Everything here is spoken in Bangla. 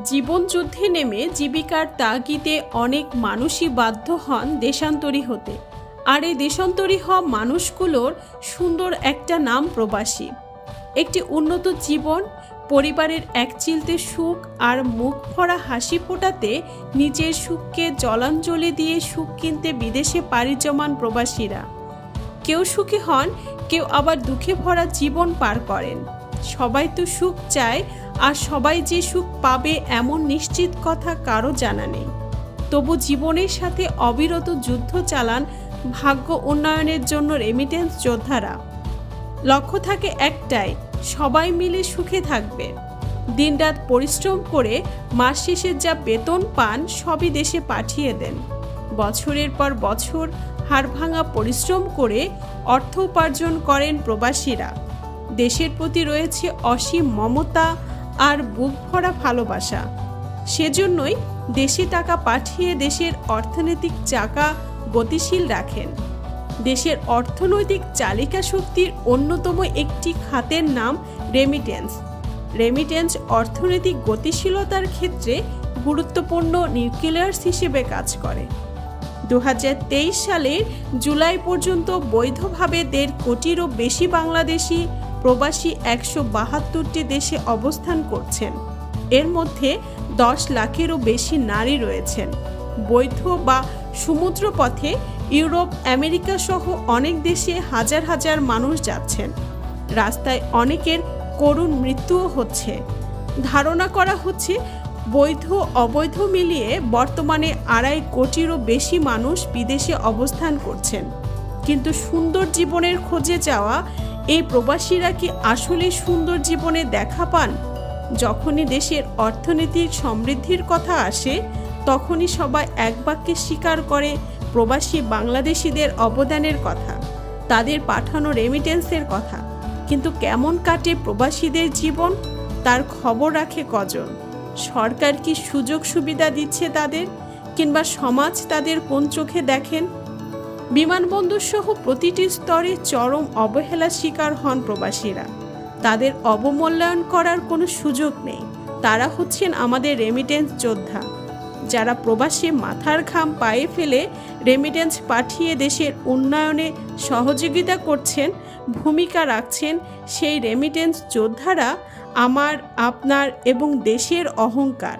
জীবনযুদ্ধে নেমে জীবিকার তাগিদে অনেক মানুষই বাধ্য হন দেশান্তরী হতে। আর এই দেশান্তরী হওয়া মানুষগুলোর সুন্দর একটা নাম প্রবাসী। একটি উন্নত জীবন, পরিবারের একচিলতে সুখ আর মুখ ভরা হাসি ফোটাতে নিজের সুখকে জলাঞ্জলি দিয়ে সুখ কিনতে বিদেশে পাড়ি জমান প্রবাসীরা। কেউ সুখী হন, কেউ আবার দুঃখে ভরা জীবন পার করেন। সবাই তো সুখ চায়, আর সবাই যে সুখ পাবে এমন নিশ্চিত কথা কারো জানা নেই। তবু জীবনের সাথে অবিরত যুদ্ধ চালান ভাগ্য উন্নয়নের জন্য রেমিটেন্স যোদ্ধারা। লক্ষ্য থাকে একটাই, সবাই মিলে সুখে থাকবে। দিনরাত পরিশ্রম করে মাস শেষে যা বেতন পান সবই দেশে পাঠিয়ে দেন। বছরের পর বছর হাড়ভাঙা পরিশ্রম করে অর্থ উপার্জন করেন প্রবাসীরা। দেশের প্রতি রয়েছে অসীম মমতা আর বুক ভরা ভালোবাসা। সেজন্যই দেশে টাকা পাঠিয়ে দেশের অর্থনৈতিক চাকা গতিশীল রাখেন। দেশের অর্থনৈতিক চালিকা শক্তির অন্যতম একটি খাতের নাম রেমিটেন্স। রেমিটেন্স অর্থনৈতিক গতিশীলতার ক্ষেত্রে গুরুত্বপূর্ণ নিউক্লিয়াস হিসেবে কাজ করে। 2023 সালের জুলাই পর্যন্ত বৈধভাবে 1.5 কোটিরও বেশি বাংলাদেশি প্রবাসী 172টি দেশে অবস্থান করছেন। এর মধ্যে 10 লাখেরও বেশি নারী রয়েছেন। বৈধ বা সমুদ্র পথে ইউরোপ, আমেরিকা সহ অনেক দেশে হাজার হাজার মানুষ যাচ্ছেন। রাস্তায় অনেকের করুণ মৃত্যুও হচ্ছে। ধারণা করা হচ্ছে বৈধ অবৈধ মিলিয়ে বর্তমানে 2.5 কোটিরও বেশি মানুষ বিদেশে অবস্থান করছেন। কিন্তু সুন্দর জীবনের খোঁজে যাওয়া এই প্রবাসীরা কি আসলে সুন্দর জীবনে দেখা পান? যখনই দেশের অর্থনৈতিক সমৃদ্ধির কথা আসে, তখনই সবাই এক বাক্যে স্বীকার করে প্রবাসী বাংলাদেশিদের অবদানের কথা, তাদের পাঠানো রেমিটেন্সের কথা। কিন্তু কেমন কাটে প্রবাসীদের জীবন, তার খবর রাখে কজন? সরকার কি সুযোগ সুবিধা দিচ্ছে তাদের, কিংবা সমাজ তাদের কোন চোখে দেখেন? বিমানবন্দর সহ প্রতিটি স্তরে চরম অবহেলার শিকার হন প্রবাসীরা। তাদের অবমূল্যায়ন করার কোনো সুযোগ নেই। তারা হচ্ছেন আমাদের রেমিটেন্স যোদ্ধা, যারা প্রবাসী মাথার ঘাম পায়ে ফেলে রেমিটেন্স পাঠিয়ে দেশের উন্নয়নে সহযোগিতা করছেন, ভূমিকা রাখছেন। সেই রেমিটেন্স যোদ্ধারা আমার, আপনার এবং দেশের অহংকার।